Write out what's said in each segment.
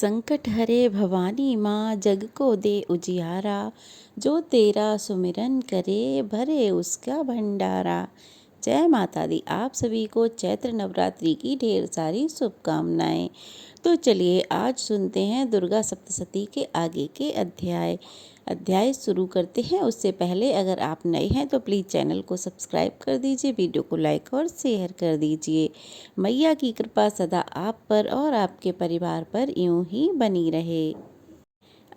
संकट हरे भवानी माँ, जग को दे उजियारा। जो तेरा सुमिरन करे, भरे उसका भंडारा। जय माता दी। आप सभी को चैत्र नवरात्रि की ढेर सारी शुभकामनाएं। तो चलिए आज सुनते हैं दुर्गा सप्तशती के आगे के अध्याय शुरू करते हैं। उससे पहले अगर आप नए हैं तो प्लीज़ चैनल को सब्सक्राइब कर दीजिए, वीडियो को लाइक और शेयर कर दीजिए। मैया की कृपा सदा आप पर और आपके परिवार पर यूं ही बनी रहे।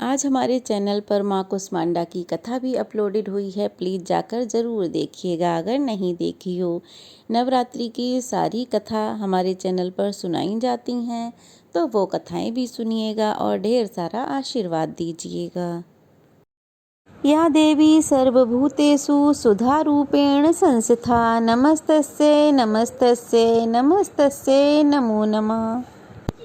आज हमारे चैनल पर माँ कुष्मांडा की कथा भी अपलोडेड हुई है, प्लीज़ जाकर ज़रूर देखिएगा अगर नहीं देखी हो। नवरात्रि की सारी कथा हमारे चैनल पर सुनाई जाती हैं, तो वो कथाएं भी सुनिएगा और ढेर सारा आशीर्वाद दीजिएगा। या देवी सर्वभूतेषु सुधारूपेण संस्थिता, नमस्तस्यै नमस्तस्यै नमस्तस्यै नमो नमः।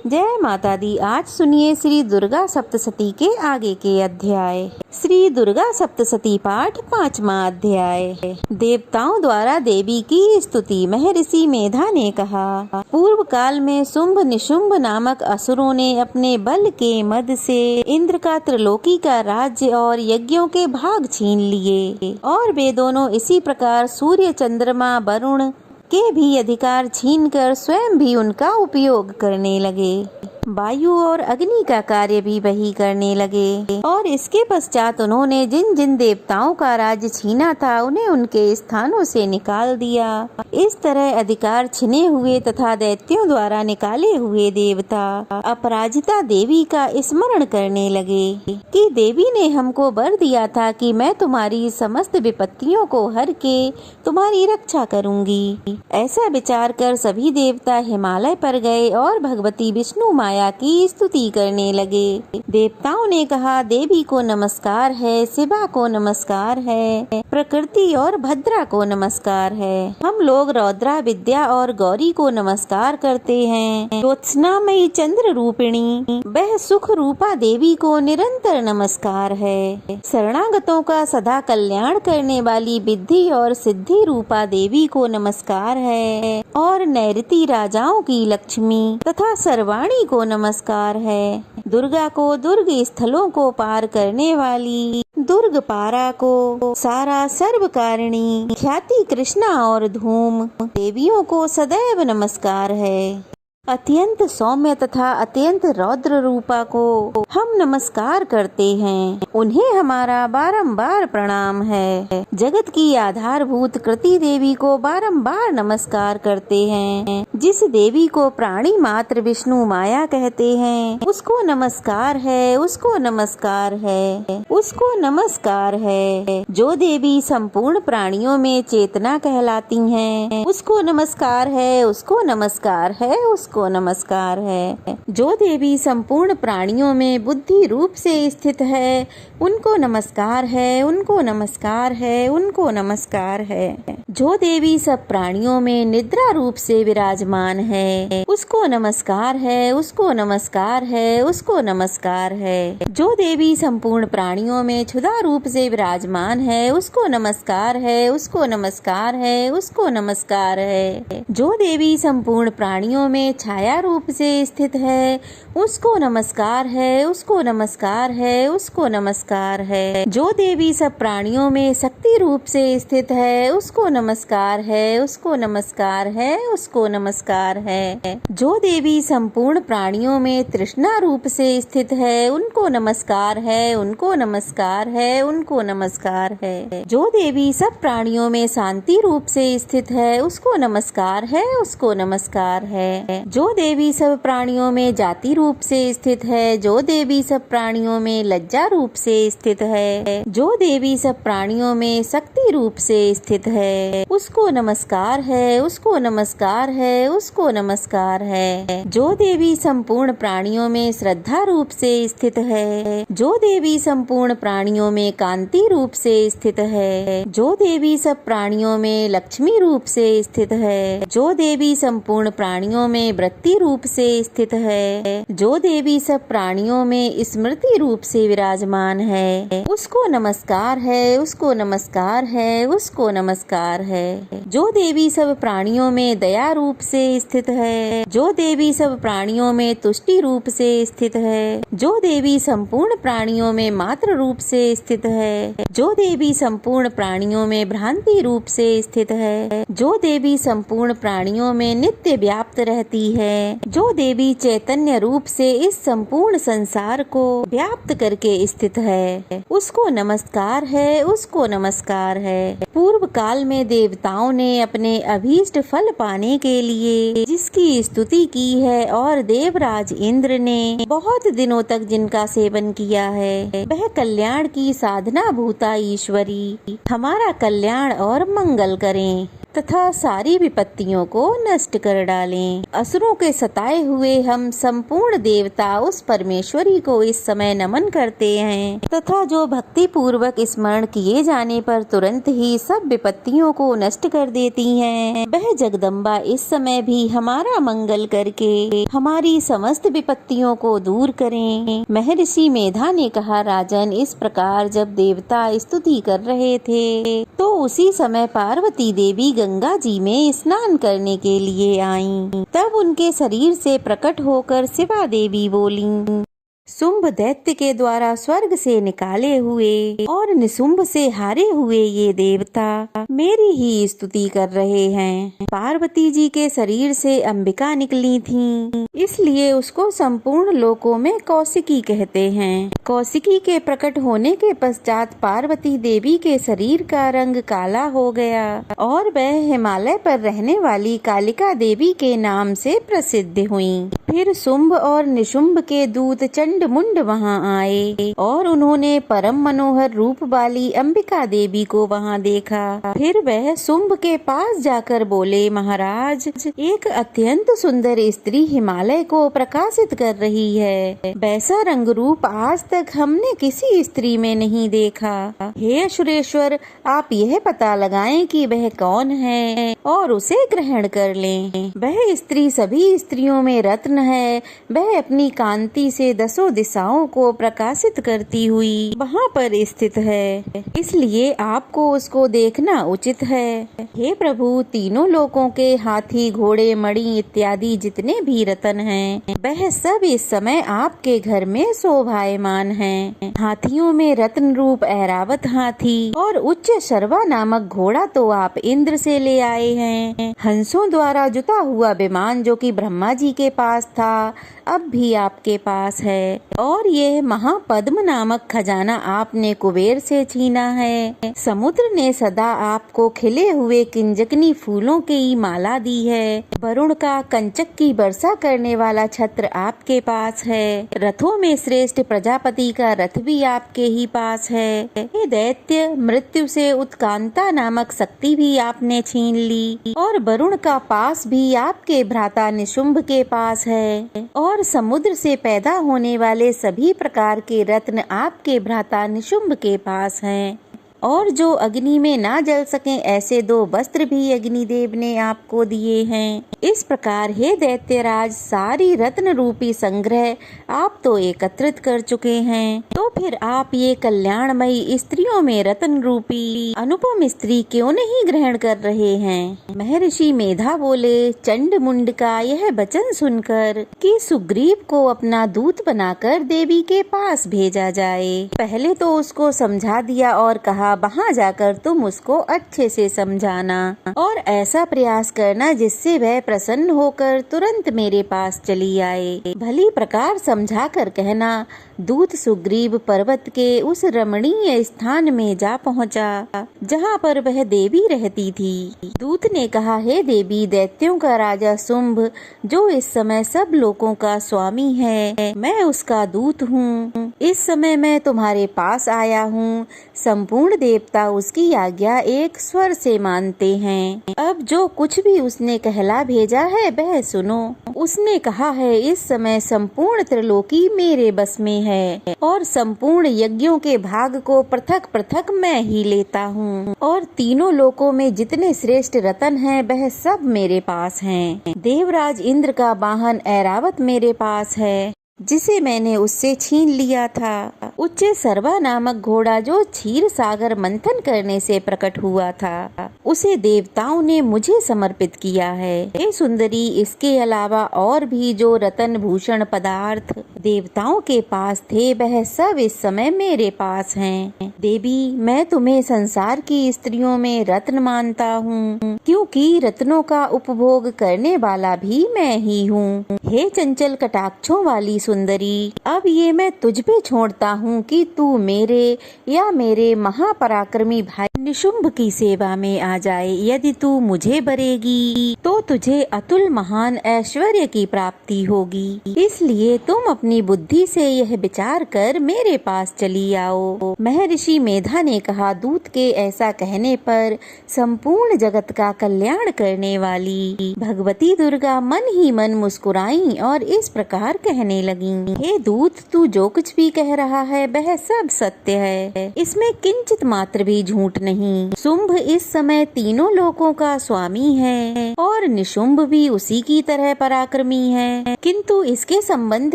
जय माता दी। आज सुनिए श्री दुर्गा सप्तशती के आगे के अध्याय। श्री दुर्गा सप्तशती पाठ 5वां अध्याय। देवताओं द्वारा देवी की स्तुति। महर्षि मेधा ने कहा, पूर्व काल में शुंभ निशुंभ नामक असुरों ने अपने बल के मद से इंद्र का त्रिलोकी का राज्य और यज्ञों के भाग छीन लिए, और वे दोनों इसी प्रकार सूर्य चंद्रमा वरुण के भी अधिकार छीनकर स्वयं भी उनका उपयोग करने लगे। वायु और अग्नि का कार्य भी वही करने लगे, और इसके पश्चात उन्होंने जिन जिन देवताओं का राज्य छीना था उन्हें उनके स्थानों से निकाल दिया। इस तरह अधिकार छिने हुए तथा दैत्यों द्वारा निकाले हुए देवता अपराजिता देवी का स्मरण करने लगे कि देवी ने हमको वर दिया था कि मैं तुम्हारी समस्त विपत्तियों को हर के तुम्हारी रक्षा करूंगी। ऐसा विचार कर सभी देवता हिमालय पर गए और भगवती विष्णु माया की स्तुति करने लगे। देवताओं ने कहा, देवी को नमस्कार है, शिवा को नमस्कार है, प्रकृति और भद्रा को नमस्कार है। हम लोग रौद्रा विद्या और गौरी को नमस्कार करते हैं। ज्योत्सनामयी चंद्र रूपिणी वह सुख रूपा देवी को निरंतर नमस्कार है। शरणागतों का सदा कल्याण करने वाली विद्धि और सिद्धि रूपा देवी को नमस्कार है, और नैऋति राजाओं की लक्ष्मी तथा सर्वाणी को नमस्कार है। दुर्गा को दुर्ग स्थलों को पार करने वाली, दुर्ग पारा को सारा सर्वकारिणी, ख्याति कृष्णा और धूम देवियों को सदैव नमस्कार है। अत्यंत सौम्य तथा अत्यंत रौद्र रूपा को हम नमस्कार करते हैं, उन्हें हमारा बारंबार प्रणाम है। जगत की आधारभूत कृति देवी को बारंबार नमस्कार करते हैं। जिस देवी को प्राणी मात्र विष्णु माया कहते हैं, उसको नमस्कार है, उसको नमस्कार है, उसको नमस्कार है। जो देवी संपूर्ण प्राणियों में चेतना कहलाती हैं, उसको नमस्कार है, उसको नमस्कार है, उसको नमस्कार है। जो देवी संपूर्ण प्राणियों में बुद्धि रूप से स्थित है, उनको नमस्कार है, उनको नमस्कार है, उनको नमस्कार है। जो देवी सब प्राणियों में निद्रा रूप से विराजमान है, उसको नमस्कार है, उसको नमस्कार है, उसको नमस्कार है। जो देवी संपूर्ण प्राणियों में क्षुधा रूप से विराजमान है, उसको नमस्कार है, उसको नमस्कार है, उसको नमस्कार है। जो देवी संपूर्ण प्राणियों में छाया रूप से स्थित है, उसको नमस्कार है, उसको नमस्कार है, उसको नमस्कार है। जो देवी सब प्राणियों में शक्ति रूप से स्थित है, उसको नमस्कार है, उसको नमस्कार है, उसको नमस्कार है। जो देवी संपूर्ण प्राणियों में तृष्णा रूप से स्थित है, उनको नमस्कार है, उनको नमस्कार है, उनको नमस्कार है। जो देवी सब प्राणियों में शांति रूप से स्थित है, उसको नमस्कार है, उसको नमस्कार है। जो देवी सब प्राणियों में जाति रूप से स्थित है, जो देवी सब प्राणियों में लज्जा रूप से स्थित है, जो देवी सब प्राणियों में शक्ति रूप से स्थित है, उसको नमस्कार है, उसको नमस्कार है, उसको नमस्कार है। जो देवी संपूर्ण प्राणियों में श्रद्धा रूप से स्थित है, जो देवी संपूर्ण प्राणियों में कांति रूप से स्थित है, जो देवी सब प्राणियों में लक्ष्मी रूप से स्थित है, जो देवी संपूर्ण प्राणियों में वृत्ति रूप से स्थित है। जो देवी सब प्राणियों में स्मृति रूप से विराजमान है, उसको नमस्कार है, उसको नमस्कार है, उसको नमस्कार है। जो देवी सब प्राणियों में दया रूप से स्थित है, जो देवी सब प्राणियों में तुष्टि रूप से स्थित है, जो देवी संपूर्ण प्राणियों में मात्र रूप से स्थित है, जो देवी संपूर्ण प्राणियों में भ्रांति रूप से स्थित है, जो देवी संपूर्ण प्राणियों में नित्य व्याप्त रहती है, जो देवी चैतन्य रूप से इस संपूर्ण संसार को व्याप्त करके स्थित है, उसको नमस्कार है, उसको नमस्कार है। पूर्व काल में देवताओं ने अपने अभीष्ट फल पाने के लिए जिसकी स्तुति की है और देवराज इंद्र ने बहुत दिनों तक जिनका सेवन किया है, वह कल्याण की साधना भूता ईश्वरी हमारा कल्याण और मंगल करें तथा सारी विपत्तियों को नष्ट कर डालें। असुरों के सताए हुए हम संपूर्ण देवता उस परमेश्वरी को इस समय नमन करते हैं तथा जो भक्ति पूर्वक स्मरण किए जाने पर तुरंत ही सब विपत्तियों को नष्ट कर देती हैं, वह जगदम्बा इस समय भी हमारा मंगल करके हमारी समस्त विपत्तियों को दूर करें। महर्षि मेधा ने कहा, राजन, इस प्रकार जब देवता स्तुति कर रहे थे तो उसी समय पार्वती देवी गंगा जी में स्नान करने के लिए आईं। तब उनके शरीर से प्रकट होकर शिवा देवी बोलीं, शुंभ दैत्य के द्वारा स्वर्ग से निकाले हुए और निशुंभ से हारे हुए ये देवता मेरी ही स्तुति कर रहे हैं। पार्वती जी के शरीर से अंबिका निकली थीं, इसलिए उसको संपूर्ण लोकों में कौशिकी कहते हैं। कौशिकी के प्रकट होने के पश्चात पार्वती देवी के शरीर का रंग काला हो गया और वह हिमालय पर रहने वाली कालिका देवी के नाम से प्रसिद्ध हुई। फिर शुंभ और निशुंभ के दूत चंड मुंड वहाँ आए और उन्होंने परम मनोहर रूप वाली अंबिका देवी को वहाँ देखा। फिर वह शुंभ के पास जाकर बोले, महाराज, एक अत्यंत सुंदर स्त्री हिमालय को प्रकाशित कर रही है। वैसा रंग रूप आज तक हमने किसी स्त्री में नहीं देखा। हे असुरेश्वर, आप यह पता लगाएं कि वह कौन है और उसे ग्रहण कर लें। वह स्त्री सभी स्त्रियों में रत्न है। वह अपनी कांति से दसों दिशाओं को प्रकाशित करती हुई वहाँ पर स्थित है, इसलिए आपको उसको देखना उचित है। हे प्रभु, तीनों लोकों के हाथी, घोड़े, मणि इत्यादि जितने भी रत्न हैं, वह सब इस समय आपके घर में शोभायमान हैं। हाथियों में रत्न रूप ऐरावत हाथी और उच्च शर्वा नामक घोड़ा तो आप इंद्र से ले आए हैं। हंसों द्वारा जुता हुआ विमान जो कि ब्रह्मा जी के पास था, अब भी आपके पास है। और यह महापद्म नामक खजाना आपने कुबेर से छीना है। समुद्र ने सदा आपको खिले हुए किंजकनी फूलों की माला दी है। वरुण का कंचक की वर्षा करने वाला छत्र आपके पास है। रथों में श्रेष्ठ प्रजापति का रथ भी आपके ही पास है। ये दैत्य, मृत्यु से उत्कांता नामक शक्ति भी आपने छीन ली और वरुण का पास भी आपके भ्राता निशुंभ के पास है और समुद्र से पैदा होने वाले सभी प्रकार के रत्न आपके भ्राता निशुंभ के पास हैं। और जो अग्नि में ना जल सकें ऐसे 2 वस्त्र भी अग्निदेव ने आपको दिए हैं। इस प्रकार हे दैत्यराज, सारी रत्न रूपी संग्रह आप तो एकत्रित कर चुके हैं, तो फिर आप ये कल्याणमयी स्त्रियों में रत्न रूपी अनुपम स्त्री क्यों नहीं ग्रहण कर रहे हैं? महर्षि मेधा बोले, चंड मुंड का यह वचन सुनकर कि सुग्रीव को अपना दूत बनाकर देवी के पास भेजा जाए, पहले तो उसको समझा दिया और कहा, वहाँ जाकर तुम उसको अच्छे से समझाना और ऐसा प्रयास करना जिससे वह प्रसन्न होकर तुरंत मेरे पास चली आए। भली प्रकार समझा कर कहना, दूत सुग्रीव पर्वत के उस रमणीय स्थान में जा पहुँचा जहाँ पर वह देवी रहती थी। दूत ने कहा, हे देवी, दैत्यों का राजा शुंभ जो इस समय सब लोगों का स्वामी है, मैं उसका दूत हूँ। इस समय मैं तुम्हारे पास आया हूँ। संपूर्ण देवता उसकी आज्ञा एक स्वर से मानते हैं। अब जो कुछ भी उसने कहला भेजा है वह सुनो। उसने कहा है, इस समय संपूर्ण त्रिलोकी मेरे बस में है और संपूर्ण यज्ञों के भाग को पृथक पृथक मैं ही लेता हूँ और तीनों लोकों में जितने श्रेष्ठ रत्न हैं वह सब मेरे पास हैं। देवराज इंद्र का वाहन ऐरावत मेरे पास है, जिसे मैंने उससे छीन लिया था। उच्च सर्वा नामक घोड़ा जो क्षीर सागर मंथन करने से प्रकट हुआ था, उसे देवताओं ने मुझे समर्पित किया है। हे सुंदरी, इसके अलावा और भी जो रतन भूषण पदार्थ देवताओं के पास थे वह सब इस समय मेरे पास हैं। देवी, मैं तुम्हें संसार की स्त्रियों में रत्न मानता हूँ, क्योंकि रत्नों का उपभोग करने वाला भी मैं ही हूँ। हे चंचल कटाक्षों वाली सुंदरी, अब ये मैं तुझ पे छोड़ता हूँ कि तू मेरे या मेरे महापराक्रमी भाई निशुंभ की सेवा में आ जाए। यदि तू मुझे बरेगी तो तुझे अतुल महान ऐश्वर्य की प्राप्ति होगी। इसलिए तुम अपनी बुद्धि से यह विचार कर मेरे पास चली आओ। महर्षि मेधा ने कहा, दूत के ऐसा कहने पर संपूर्ण जगत का कल्याण करने वाली भगवती दुर्गा मन ही मन मुस्कुराई और इस प्रकार कहने लगी, हे दूत, तू जो कुछ भी कह रहा है वह सब सत्य है, इसमें किंचित मात्र भी झूठ नहीं। शुंभ इस समय तीनों लोकों का स्वामी है और निशुंभ भी उसी की तरह पराक्रमी है, किंतु इसके संबंध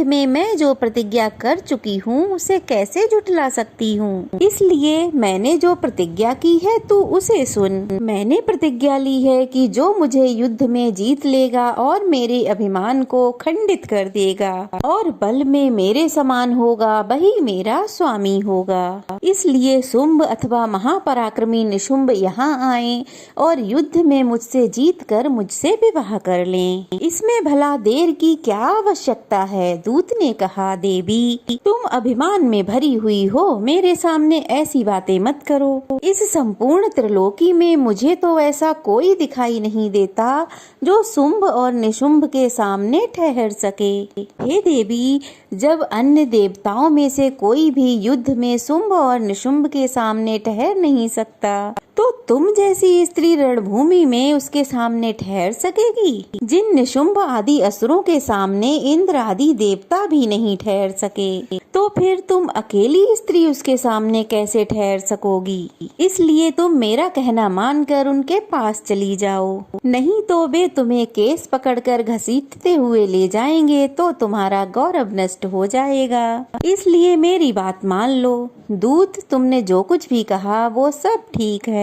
में मैं जो प्रतिज्ञा कर चुकी हूँ उसे कैसे झुठला सकती हूँ। इसलिए मैंने जो प्रतिज्ञा की है तू उसे सुन। मैंने प्रतिज्ञा ली है कि जो मुझे युद्ध में जीत लेगा और मेरे अभिमान को खंडित कर देगा और बल में मेरे समान होगा वही मेरा स्वामी होगा। इसलिए शुंभ अथवा महापराक्रमी निशुंभ यहाँ आए और युद्ध में मुझसे जीत कर मुझसे विवाह कर लें। इसमें भला देर की क्या आवश्यकता है। दूत ने कहा, देवी, तुम अभिमान में भरी हुई हो, मेरे सामने ऐसी बातें मत करो। इस संपूर्ण त्रिलोकी में मुझे तो ऐसा कोई दिखाई नहीं देता जो शुंभ और निशुंभ के सामने ठहर सके। हे देवी, जब अन्य देवताओं में से कोई भी युद्ध में शुंभ और निशुंभ के सामने ठहर नहीं सकता, तो तुम जैसी स्त्री रणभूमि में उसके सामने ठहर सकेगी। जिन निशुंभ आदि असुरों के सामने इंद्र आदि देवता भी नहीं ठहर सके, तो फिर तुम अकेली स्त्री उसके सामने कैसे ठहर सकोगी। इसलिए तुम मेरा कहना मानकर उनके पास चली जाओ, नहीं तो वे तुम्हें केस पकड़कर घसीटते हुए ले जाएंगे तो तुम्हारा गौरव नष्ट हो जाएगा। इसलिए मेरी बात मान लो। दूत, तुमने जो कुछ भी कहा वो सब ठीक है।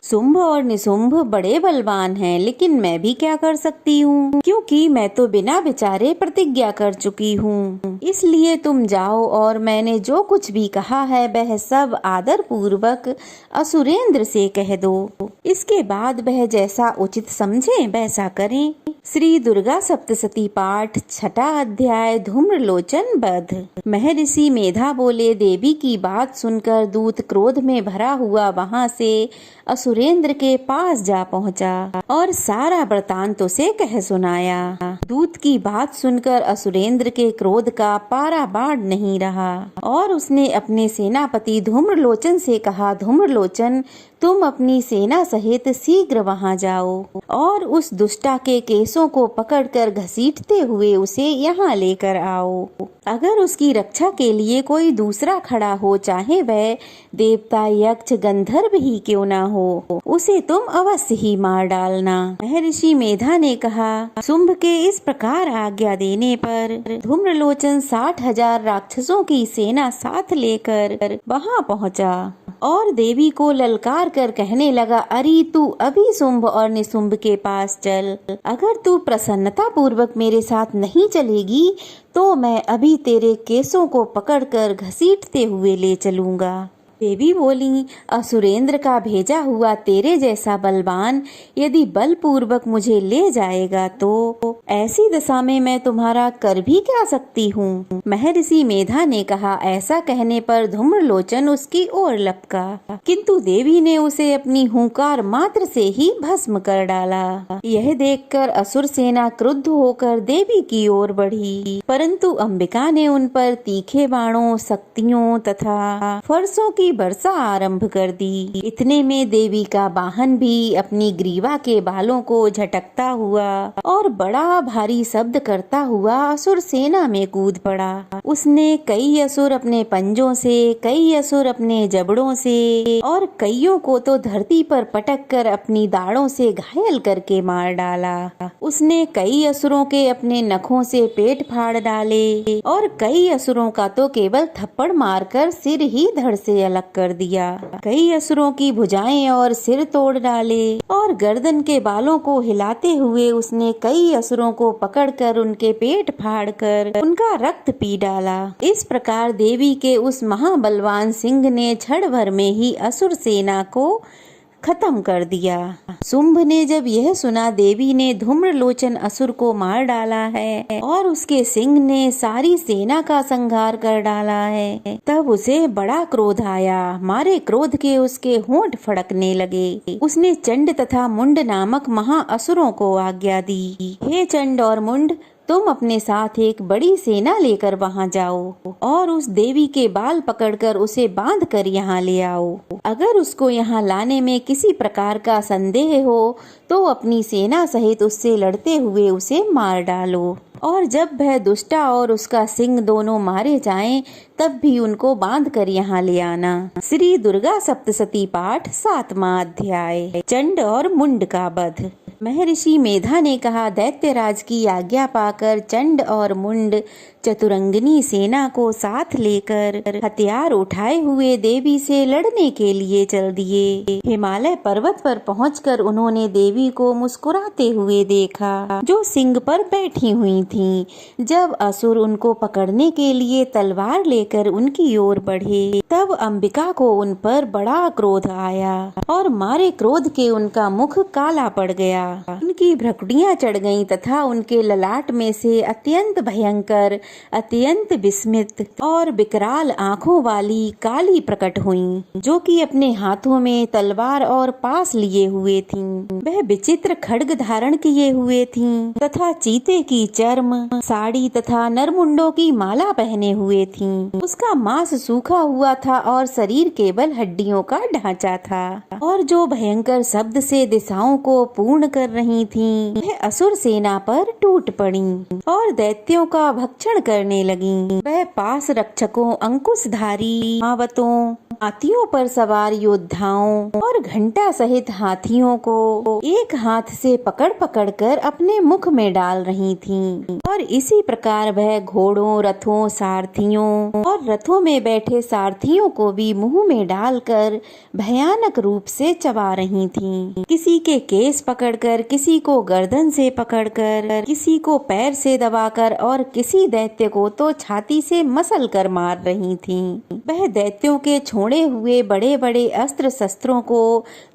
शुंभ और निशुंभ बड़े बलवान हैं, लेकिन मैं भी क्या कर सकती हूँ, क्योंकि मैं तो बिना विचारे प्रतिज्ञा कर चुकी हूँ। इसलिए तुम जाओ और मैंने जो कुछ भी कहा है वह सब आदर पूर्वक असुरेंद्र से कह दो। इसके बाद वह जैसा उचित समझे वैसा करें। श्री दुर्गा सप्तशती पाठ, छठा अध्याय, धूम्रलोचन वध। महर्षि मेधा बोले, देवी की बात सुनकर दूत क्रोध में भरा हुआ वहाँ से असुरेंद्र के पास जा पहुँचा और सारा वृतांत उसे कह सुनाया। दूत की बात सुनकर असुरेंद्र के क्रोध का पाराबार नहीं रहा और उसने अपने सेनापति धूम्रलोचन से कहा, धूम्रलोचन, तुम अपनी सेना सहित शीघ्र वहां जाओ और उस दुष्टा के केसों को पकड़कर घसीटते हुए उसे यहाँ लेकर आओ। अगर उसकी रक्षा के लिए कोई दूसरा खड़ा हो, चाहे वह देवता, यक्ष, गंधर्व ही क्यों ना हो, उसे तुम अवश्य ही मार डालना। महर्षि मेधा ने कहा, शुंभ के इस प्रकार आज्ञा देने पर धूम्रलोचन 60,000 राक्षसों की सेना साथ लेकर वहां पहुंचा और देवी को ललकार कर कहने लगा, अरे तू अभी शुंभ और निशुंभ के पास चल। अगर तू प्रसन्नता पूर्वक मेरे साथ नहीं चलेगी तो मैं अभी तेरे केसों को पकड़कर घसीटते हुए ले चलूंगा। देवी बोली, असुरेंद्र का भेजा हुआ तेरे जैसा बलवान यदि बलपूर्वक मुझे ले जाएगा तो ऐसी दशा में मैं तुम्हारा कर भी क्या सकती हूँ। महर्षि मेधा ने कहा, ऐसा कहने पर धूम्रलोचन उसकी ओर लपका, किंतु देवी ने उसे अपनी हुंकार मात्र से ही भस्म कर डाला। यह देखकर असुर सेना क्रुद्ध होकर देवी की ओर बढ़ी, परंतु अंबिका ने उन पर तीखे बाणों, शक्तियों तथा फरसों की की वर्षा आरंभ कर दी। इतने में देवी का वाहन भी अपनी ग्रीवा के बालों को झटकता हुआ और बड़ा भारी शब्द करता हुआ असुर सेना में कूद पड़ा। उसने कई असुर अपने पंजों से, कई असुर अपने जबड़ों से और कईयों को तो धरती पर पटक कर अपनी दाढ़ों से घायल करके मार डाला। उसने कई असुरों के अपने नखों से पेट फाड़ डाले और कई असुरों का तो केवल थप्पड़ मारकर सिर ही धड़ से अलग कर दिया। कई असुरों की भुजाएं और सिर तोड़ डाले और गर्दन के बालों को हिलाते हुए उसने कई असुरों को पकड़कर उनके पेट फाड़कर उनका रक्त पी डाला। इस प्रकार देवी के उस महाबलवान सिंह ने क्षण भर में ही असुर सेना को खत्म कर दिया। शुंभ ने जब यह सुना देवी ने धूम्रलोचन असुर को मार डाला है और उसके सिंह ने सारी सेना का संहार कर डाला है, तब उसे बड़ा क्रोध आया। मारे क्रोध के उसके होंठ फड़कने लगे। उसने चंड तथा मुंड नामक महाअसुरों को आज्ञा दी, हे चंड और मुंड, तुम अपने साथ एक बड़ी सेना लेकर वहां जाओ और उस देवी के बाल पकड़कर उसे बांध कर यहाँ ले आओ। अगर उसको यहाँ लाने में किसी प्रकार का संदेह हो तो अपनी सेना सहित उससे लड़ते हुए उसे मार डालो और जब वह दुष्टा और उसका सिंह दोनों मारे जाएं, तब भी उनको बांध कर यहाँ ले आना। श्री दुर्गा सप्तशती पाठ 7वां अध्याय। चंड और मुंड का वध। महर्षि मेधा ने कहा, दैत्यराज की आज्ञा पाकर चंड और मुंड चतुरंगिनी सेना को साथ लेकर हथियार उठाए हुए देवी से लड़ने के लिए चल दिए। हिमालय पर्वत पर पहुंचकर उन्होंने देवी को मुस्कुराते हुए देखा, जो सिंह पर बैठी हुई थीं। जब असुर उनको पकड़ने के लिए तलवार लेकर उनकी ओर बढ़े, तब अंबिका को उन पर बड़ा क्रोध आया और मारे क्रोध के उनका मुख काला पड़ गया। उनकी भ्रुकुटियां चढ़ गईं तथा उनके ललाट में से अत्यंत भयंकर, अत्यंत विस्मित और विकराल आंखों वाली काली प्रकट हुईं, जो कि अपने हाथों में तलवार और पास लिए हुए थीं। वह विचित्र खड्ग धारण किए हुए थीं तथा चीते की चर्म, साड़ी तथा नरमुंडों की माला पहने हुए थीं। उसका मांस सूखा हुआ था और शरीर केवल हड्डियों का ढांचा था और जो भयंकर शब्द से दिशाओं को पूर्ण कर रही थीं, वह असुर सेना पर टूट पड़ी और दैत्यों का भक्षण करने लगी। वह पास रक्षकों, अंकुशधारी मावतों, हाथियों पर सवार योद्धाओं और घंटा सहित हाथियों को एक हाथ से पकड़ पकड़ कर अपने मुख में डाल रही थीं और इसी प्रकार वह घोड़ों, रथों, सारथियों और रथों में बैठे सारथियों को भी मुंह में डालकर भयानक रूप से चबा रही थीं। किसी के केस पकड़कर, किसी को गर्दन से पकड़कर, किसी को पैर से दबाकर और किसी दैत्य को तो छाती से मसल कर मार रही थीं। वह दैत्यों के छोड़े हुए बड़े बड़े अस्त्र शस्त्रों को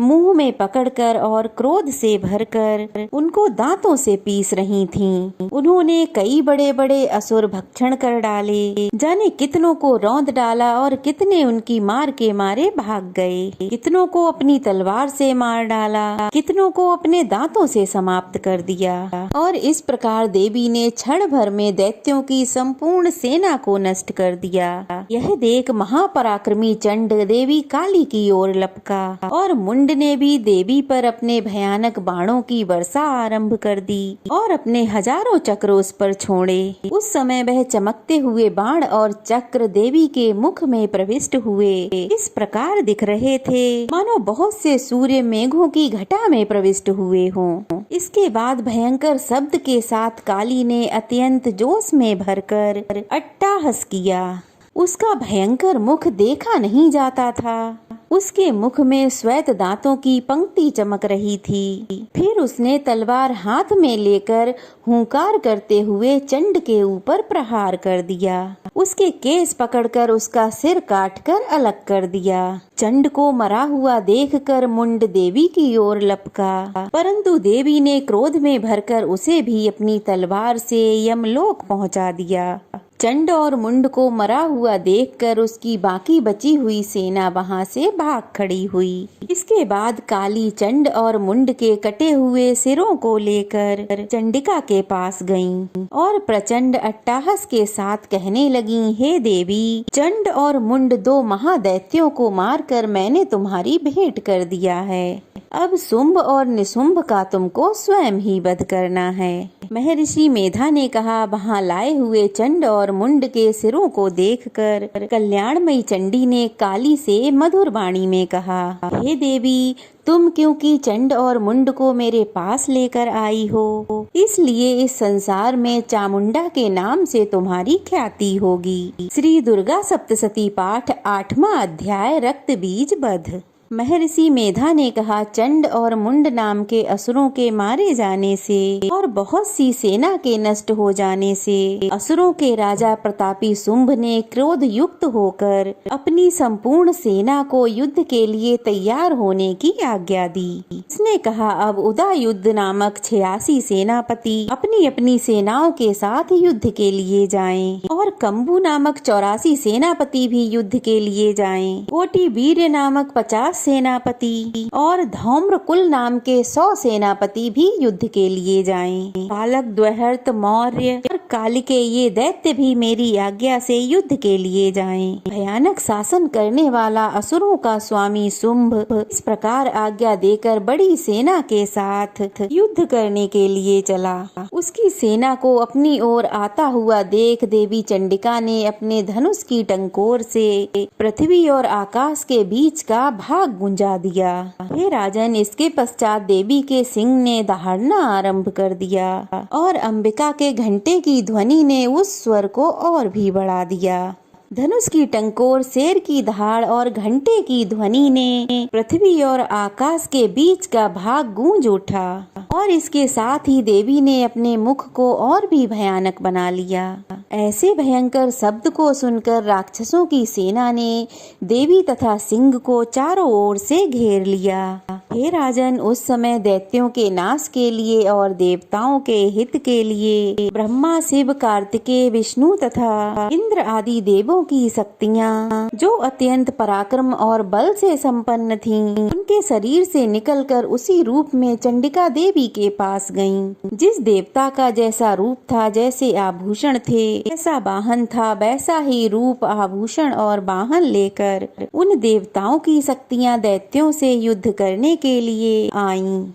मुंह में पकड़कर और क्रोध से भरकर उनको दांतों से पीस रही थीं। उन्होंने कई बड़े बड़े असुर भक्षण कर डाले, जाने कितनों को रौंद डाला और कितने उनकी मार के मारे भाग गए। कितनों को अपनी तलवार से मार डाला, कितनों को अपने दांतों से समाप्त कर दिया और इस प्रकार देवी ने क्षण भर में दैत्यों की संपूर्ण सेना को नष्ट कर दिया। यह देख महापराक्रमी चंड देवी काली की ओर लपका और मुंड ने भी देवी पर अपने भयानक बाणों की वर्षा आरंभ कर दी और अपने हजारों चक्र उस पर छोड़े। उस समय वह चमकते हुए बाण और चक्र देवी के मुख में प्रविष्ट हुए इस प्रकार दिख रहे थे मानो बहुत से सूर्य मेघों की घटा में प्रविष्ट हुए हों। इसके बाद भयंकर शब्द के साथ काली ने अत्यंत जोश में भरकर अट्टहास किया। उसका भयंकर मुख देखा नहीं जाता था। उसके मुख में श्वेत दांतों की पंक्ति चमक रही थी। फिर उसने तलवार हाथ में लेकर हुंकार करते हुए चंड के ऊपर प्रहार कर दिया। उसके केस पकड़कर उसका सिर काटकर अलग कर दिया। चंड को मरा हुआ देखकर मुंड देवी की ओर लपका, परंतु देवी ने क्रोध में भरकर उसे भी अपनी तलवार से यमलोक पहुंचा दिया। चंड और मुंड को मरा हुआ देखकर उसकी बाकी बची हुई सेना वहां से भाग खड़ी हुई। इसके बाद काली चंड और मुंड के कटे हुए सिरों को लेकर चंडिका के पास गईं और प्रचंड अट्टहास के साथ कहने लगीं, हे देवी, चंड और मुंड दो महादैत्यों को मारकर मैंने तुम्हारी भेंट कर दिया है। अब शुंभ और निशुंभ का तुमको स्वयं ही वध करना है। महर्षि मेधा ने कहा, वहां लाए हुए चंड और मुंड के सिरों को देखकर कल्याणमयी चंडी ने काली से मधुर वाणी में कहा, हे देवी, तुम क्योंकि चंड और मुंड को मेरे पास लेकर आई हो, इसलिए इस संसार में चामुंडा के नाम से तुम्हारी ख्याति होगी। श्री दुर्गा सप्तशती पाठ 8वां अध्याय रक्त बीज वध। महर्षि मेधा ने कहा, चंड और मुंड नाम के असुरों के मारे जाने से और बहुत सी सेना के नष्ट हो जाने से असुरों के राजा प्रतापी शुंभ ने क्रोध युक्त होकर अपनी संपूर्ण सेना को युद्ध के लिए तैयार होने की आज्ञा दी। इसने कहा, अब उदायुद्ध नामक 86 सेनापति अपनी अपनी सेनाओं के साथ युद्ध के लिए जाएं और कंबू नामक 84 सेनापति भी युद्ध के लिए जाएं। कोटि वीर्य नामक 50 सेनापति और धौम्रकुल नाम के 100 सेनापति भी युद्ध के लिए जाएं। कालक, द्वहर्त, मौर्य और कालिके ये दैत्य भी मेरी आज्ञा से युद्ध के लिए जाएं। भयानक शासन करने वाला असुरों का स्वामी शुंभ इस प्रकार आज्ञा देकर बड़ी सेना के साथ युद्ध करने के लिए चला। उसकी सेना को अपनी ओर आता हुआ देख देवी चंडिका ने अपने धनुष की टंकोर से पृथ्वी और आकाश के बीच का भाग गुंजा दिया। हे राजन, इसके पश्चात देवी के सिंह ने दहाड़ना आरंभ कर दिया और अंबिका के घंटे की ध्वनि ने उस स्वर को और भी बढ़ा दिया। धनुष की टंकोर, शेर की दहाड़ और घंटे की ध्वनि ने पृथ्वी और आकाश के बीच का भाग गूंज उठा और इसके साथ ही देवी ने अपने मुख को और भी भयानक बना लिया। ऐसे भयंकर शब्द को सुनकर राक्षसों की सेना ने देवी तथा सिंह को चारों ओर से घेर लिया। हे राजन, उस समय दैत्यों के नाश के लिए और देवताओं के हित के लिए ब्रह्मा, शिव, कार्तिकेय, विष्णु तथा इंद्र आदि देवों की शक्तियाँ जो अत्यंत पराक्रम और बल से संपन्न थीं, उनके शरीर से निकलकर उसी रूप में चंडिका देवी के पास गईं। जिस देवता का जैसा रूप था, जैसे आभूषण थे, जैसा वाहन था, वैसा ही रूप, आभूषण और वाहन लेकर उन देवताओं की शक्तियाँ दैत्यों से युद्ध करने के लिए आईं।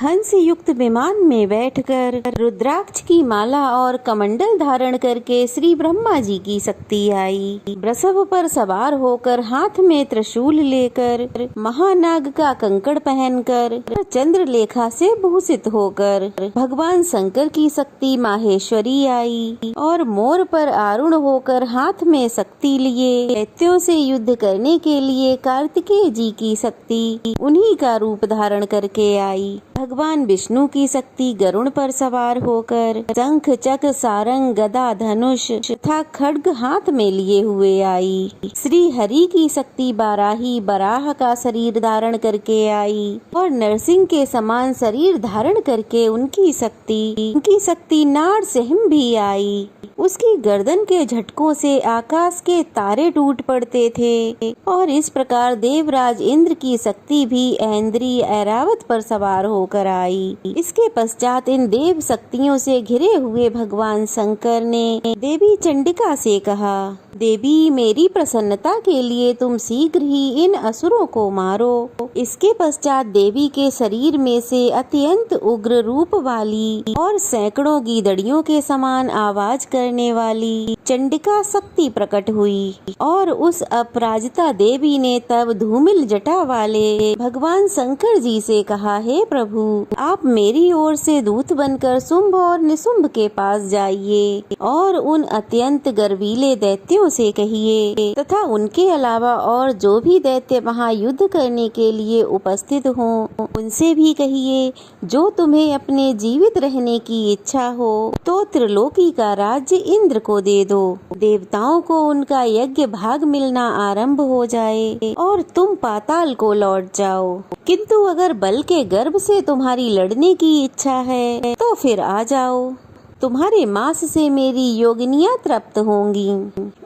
हंस युक्त विमान में बैठकर रुद्राक्ष की माला और कमंडल धारण करके श्री ब्रह्मा जी की शक्ति आई। वृषभ पर सवार होकर हाथ में त्रिशूल लेकर महानाग का कंकड़ पहनकर चंद्रलेखा से भूषित होकर भगवान शंकर की शक्ति माहेश्वरी आई और मोर पर आरूढ़ होकर हाथ में शक्ति लिए दैत्यों से युद्ध करने के लिए कार्तिकेय जी की शक्ति उन्हीं का रूप धारण करके आई। भगवान विष्णु की शक्ति गरुड़ पर सवार होकर शंख, चक्र, सारंग, गदा, धनुष तथा खड्ग हाथ में लिए हुए आई। श्री हरि की शक्ति बाराही बराह का शरीर धारण करके आई और नरसिंह के समान शरीर धारण करके उनकी शक्ति नारसिंह भी आई। उसकी गर्दन के झटकों से आकाश के तारे टूट पड़ते थे और इस प्रकार देवराज इंद्र की शक्ति भी ऐन्द्री ऐरावत पर सवार होकर आई। इसके पश्चात इन देव शक्तियों से घिरे हुए भगवान शंकर ने देवी चंडिका से कहा, देवी, मेरी प्रसन्नता के लिए तुम शीघ्र ही इन असुरों को मारो। इसके पश्चात देवी के शरीर में से अत्यंत उग्र रूप वाली और सैकड़ों गीदड़ियों के समान आवाज करने वाली चंडिका शक्ति प्रकट हुई और उस अपराजिता देवी ने तब धूमिल जटा वाले भगवान शंकर जी से कहा, हे प्रभु, आप मेरी ओर से दूत बनकर शुंभ और निशुंभ के पास जाइए और उन अत्यंत गर्वीले दैत्यों से कहिए तथा उनके अलावा और जो भी दैत्य वहाँ युद्ध करने के लिए उपस्थित हों, उनसे भी कहिए, जो तुम्हें अपने जीवित रहने की इच्छा हो तो त्रिलोकी का राज्य इंद्र को दे दो। देवताओं को उनका यज्ञ भाग मिलना आरंभ हो जाए और तुम पाताल को लौट जाओ। किंतु अगर बल के गर्भ से तुम्हारी लड़ने की इच्छा है तो फिर आ जाओ। तुम्हारे मांस से मेरी योगिनियां तृप्त होंगी।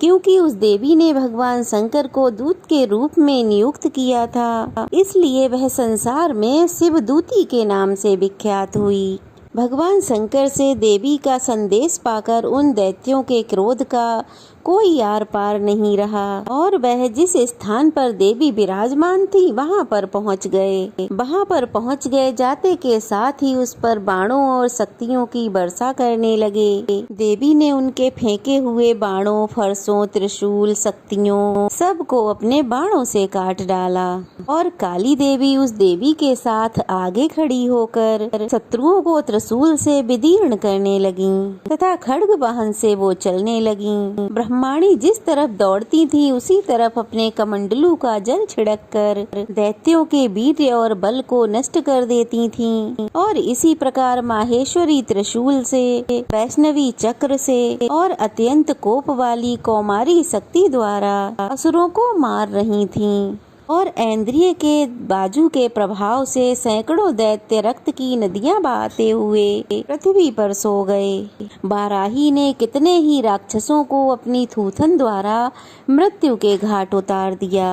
क्योंकि उस देवी ने भगवान शंकर को दूत के रूप में नियुक्त किया था, इसलिए वह संसार में शिवदूती के नाम से विख्यात हुई। भगवान शंकर से देवी का संदेश पाकर उन दैत्यों के क्रोध का कोई आर पार नहीं रहा और वह जिस स्थान पर देवी विराजमान थी वहां पर पहुंच गए। जाते के साथ ही उस पर बाणों और शक्तियों की वर्षा करने लगे। देवी ने उनके फेंके हुए बाणों, फरसों, त्रिशूल, शक्तियों सबको अपने बाणों से काट डाला और काली देवी उस देवी के साथ आगे खड़ी होकर शत्रुओं को त्रिशूल से विदीर्ण करने लगी तथा खड्ग वाहन से वो चलने लगी। ब्रह्माणी जिस तरफ दौड़ती थी उसी तरफ अपने कमंडलू का जल छिड़क कर दैत्यों के वीर्य और बल को नष्ट कर देती थीं और इसी प्रकार माहेश्वरी त्रिशूल से, वैष्णवी चक्र से और अत्यंत कोप वाली कौमारी शक्ति द्वारा असुरों को मार रही थीं और ऐन्द्रिय के बाजू के प्रभाव से सैकड़ों दैत्य रक्त की नदियां बहाते हुए पृथ्वी पर सो गए। बाराही ने कितने ही राक्षसों को अपनी थूथन द्वारा मृत्यु के घाट उतार दिया।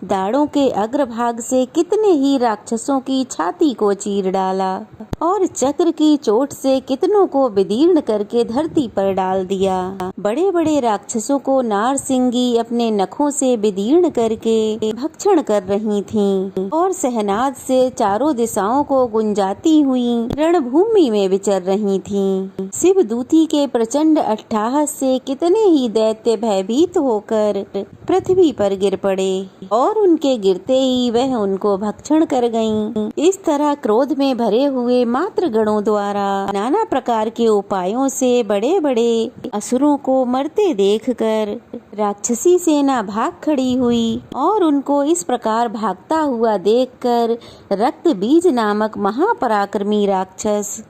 दाढ़ों के अग्रभाग से कितने ही राक्षसों की छाती को चीर डाला और चक्र की चोट से कितनों को विदीर्ण करके धरती पर डाल दिया। बड़े बड़े राक्षसों को नारसिंगी अपने नखों से विदीर्ण करके भक्षण कर रही थीं और सहनाद से चारों दिशाओं को गुंजाती हुई रणभूमि में विचर रही थीं। शिवदूती के प्रचंड अट्टहास से कितने ही दैत्य भयभीत होकर पृथ्वी पर गिर पड़े और उनके गिरते ही वह उनको भक्षण कर गईं। इस तरह क्रोध में भरे हुए मात्र गणों द्वारा नाना प्रकार के उपायों से बड़े बड़े असुरों को मरते देखकर राक्षसी सेना भाग खड़ी हुई और उनको इस प्रकार भागता हुआ देखकर रक्त बीज नामक महापराक्रमी राक्षस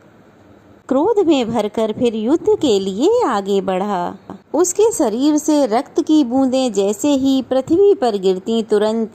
क्रोध में भरकर फिर युद्ध के लिए आगे बढ़ा। उसके शरीर से रक्त की बूंदें जैसे ही पृथ्वी पर गिरती, तुरंत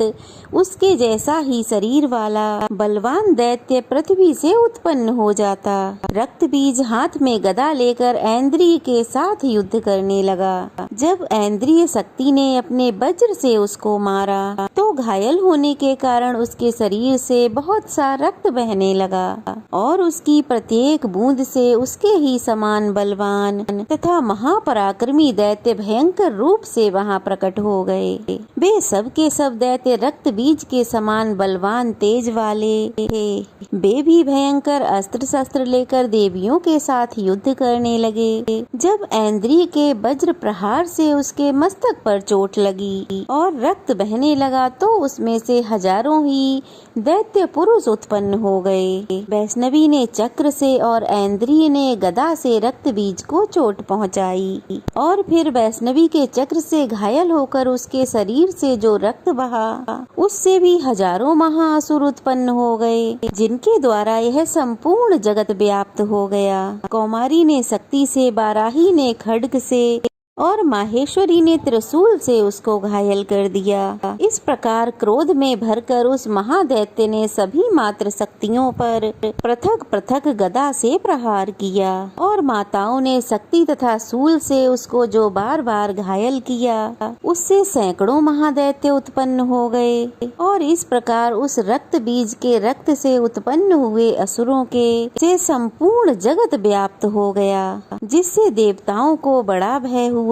उसके जैसा ही शरीर वाला बलवान दैत्य पृथ्वी से उत्पन्न हो जाता। रक्त बीज हाथ में गदा लेकर ऐन्द्रिय के साथ युद्ध करने लगा। जब ऐन्द्रिय शक्ति ने अपने वज्र से उसको मारा तो घायल होने के कारण उसके शरीर से बहुत सा रक्त बहने लगा और उसकी प्रत्येक बूंद से उसके ही समान बलवान तथा महापराक्रमी दैत्य भयंकर रूप से वहां प्रकट हो गए। वे सब के सब दैत्य रक्त बीज के समान बलवान तेज वाले थे। वे भी भयंकर अस्त्र शस्त्र लेकर देवियों के साथ युद्ध करने लगे। जब ऐन्द्रिय के वज्र प्रहार से उसके मस्तक पर चोट लगी और रक्त बहने लगा तो उसमें से हजारों ही दैत्य पुरुष उत्पन्न हो गए। वैष्णवी ने चक्र से और ऐन्द्रिय ने गदा से रक्त बीज को चोट पहुंचाई और फिर वैष्णवी के चक्र से घायल होकर उसके शरीर से जो रक्त बहा उससे भी हजारों महाअसुर उत्पन्न हो गए, जिनके द्वारा यह संपूर्ण जगत व्याप्त हो गया। कौमारी ने शक्ति से, बाराही ने खड्ग से और माहेश्वरी ने त्रिशूल से उसको घायल कर दिया। इस प्रकार क्रोध में भरकर उस महादैत्य ने सभी मात्र शक्तियों पर पृथक पृथक गदा से प्रहार किया और माताओं ने शक्ति तथा शूल से उसको जो बार बार घायल किया उससे सैकड़ों महादैत्य उत्पन्न हो गए और इस प्रकार उस रक्त बीज के रक्त से उत्पन्न हुए असुरों के से संपूर्ण जगत व्याप्त हो गया, जिससे देवताओं को बड़ा भय हुआ।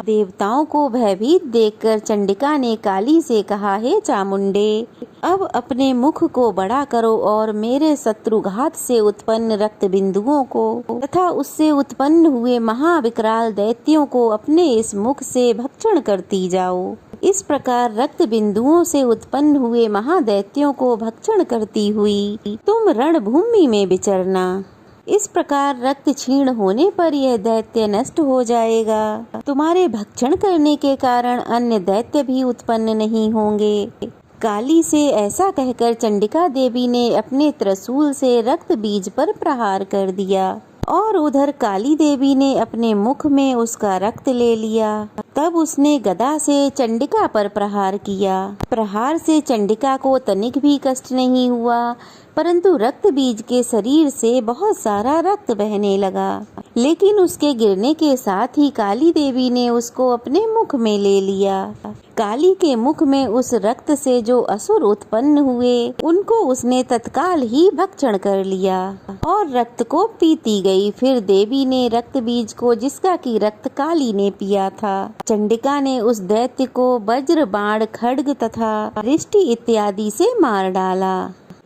देवताओं को भयभीत देखकर चंडिका ने काली से कहा, हे चामुंडे, अब अपने मुख को बड़ा करो और मेरे शत्रुघात से उत्पन्न रक्त बिंदुओं को तथा उससे उत्पन्न हुए महाविकराल दैत्यों को अपने इस मुख से भक्षण करती जाओ। इस प्रकार रक्त बिंदुओं से उत्पन्न हुए महादैत्यों को भक्षण करती हुई तुम रणभूमि में विचरना। इस प्रकार रक्त क्षीण होने पर यह दैत्य नष्ट हो जाएगा। तुम्हारे भक्षण करने के कारण अन्य दैत्य भी उत्पन्न नहीं होंगे। काली से ऐसा कहकर चंडिका देवी ने अपने त्रिशूल से रक्त बीज पर प्रहार कर दिया और उधर काली देवी ने अपने मुख में उसका रक्त ले लिया। तब उसने गदा से चंडिका पर प्रहार किया। प्रहार से चंडिका को तनिक भी कष्ट नहीं हुआ, परंतु रक्त बीज के शरीर से बहुत सारा रक्त बहने लगा। लेकिन उसके गिरने के साथ ही काली देवी ने उसको अपने मुख में ले लिया। काली के मुख में उस रक्त से जो असुर उत्पन्न हुए उनको उसने तत्काल ही भक्षण कर लिया और रक्त को पीती गई। फिर देवी ने रक्त बीज को, जिसका की रक्त काली ने पिया था, चंडिका ने उस दैत्य को वज्र, बाण, खड्ग तथा रिष्टि इत्यादि से मार डाला।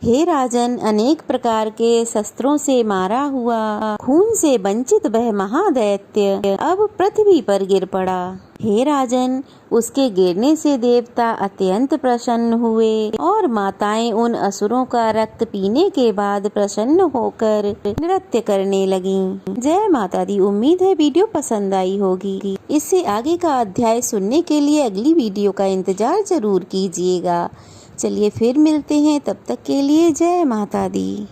हे राजन, अनेक प्रकार के शस्त्रों से मारा हुआ, खून से वंचित वह महादैत्य अब पृथ्वी पर गिर पड़ा। हे राजन, उसके गिरने से देवता अत्यंत प्रसन्न हुए और माताएं उन असुरों का रक्त पीने के बाद प्रसन्न होकर नृत्य करने लगीं। जय माता दी। उम्मीद है वीडियो पसंद आई होगी। इससे आगे का अध्याय सुनने के लिए अगली वीडियो का इंतजार जरूर कीजिएगा। चलिए फिर मिलते हैं, तब तक के लिए जय माता दी।